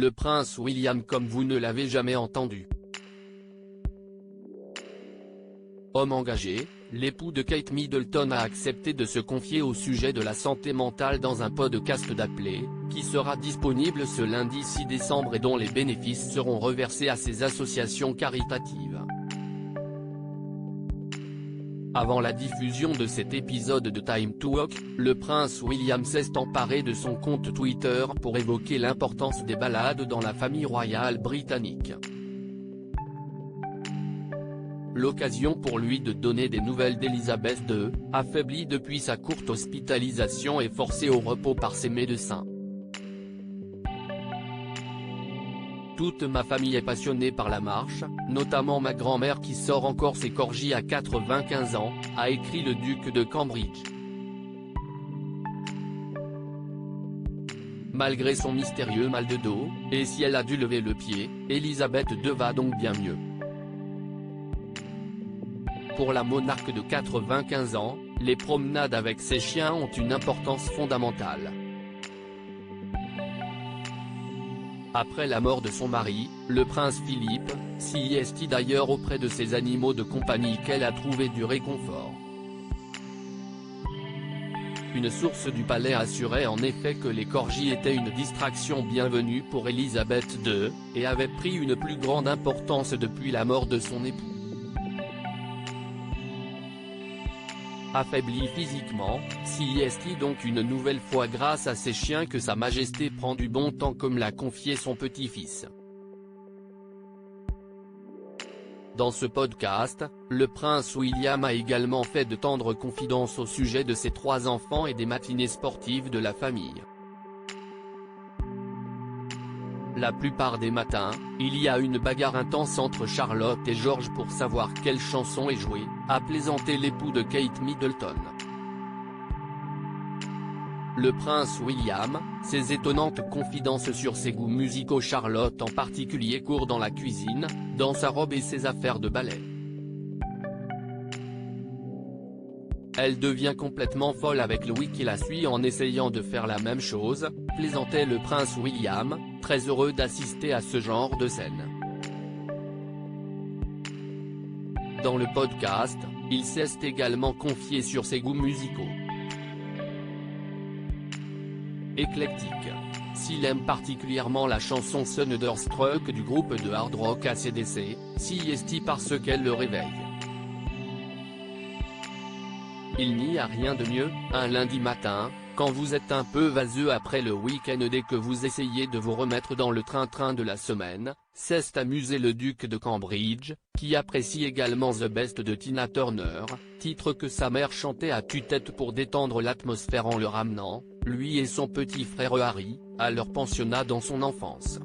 le prince William comme vous ne l'avez jamais entendu. Homme engagé, l'époux de Kate Middleton a accepté de se confier au sujet de la santé mentale dans un podcast d'Apple, qui sera disponible ce lundi 6 décembre et dont les bénéfices seront reversés à ses associations caritatives. Avant la diffusion de cet épisode de Time to Walk, le prince William s'est emparé de son compte Twitter pour évoquer l'importance des balades dans la famille royale britannique. L'occasion pour lui de donner des nouvelles d'Elisabeth II, affaiblie depuis sa courte hospitalisation et forcée au repos par ses médecins. Toute ma famille est passionnée par la marche, notamment ma grand-mère qui sort encore ses corgis à 95 ans, a écrit le duc de Cambridge. Malgré son mystérieux mal de dos, et si elle a dû lever le pied, Elisabeth II va donc bien mieux. Pour la monarque de 95 ans, les promenades avec ses chiens ont une importance fondamentale. Après la mort de son mari, le prince Philippe, s'y est d'ailleurs auprès de ses animaux de compagnie qu'elle a trouvé du réconfort. Une source du palais assurait en effet que les corgis étaient une distraction bienvenue pour Elisabeth II, et avaient pris une plus grande importance depuis la mort de son époux. Affaibli physiquement, s'y est donc une nouvelle fois grâce à ses chiens que Sa Majesté prend du bon temps comme l'a confié son petit-fils. Dans ce podcast, le prince William a également fait de tendres confidences au sujet de ses 3 enfants et des matinées sportives de la famille. La plupart des matins, il y a une bagarre intense entre Charlotte et George pour savoir quelle chanson est jouée, a plaisanté l'époux de Kate Middleton. Le prince William, ses étonnantes confidences sur ses goûts musicaux. Charlotte en particulier court dans la cuisine, dans sa robe et ses affaires de ballet. Elle devient complètement folle avec Louis qui la suit en essayant de faire la même chose, plaisantait le prince William, très heureux d'assister à ce genre de scène. Dans le podcast, il s'est également confié sur ses goûts musicaux. Éclectique. S'il aime particulièrement la chanson Thunderstruck du groupe de hard rock AC/DC, s'y est parce qu'elle le réveille. Il n'y a rien de mieux, un lundi matin, quand vous êtes un peu vaseux après le week-end dès que vous essayez de vous remettre dans le train-train de la semaine, s'est amusé le duc de Cambridge, qui apprécie également The Best de Tina Turner, titre que sa mère chantait à tue-tête pour détendre l'atmosphère en le ramenant, lui et son petit frère Harry, à leur pensionnat dans son enfance.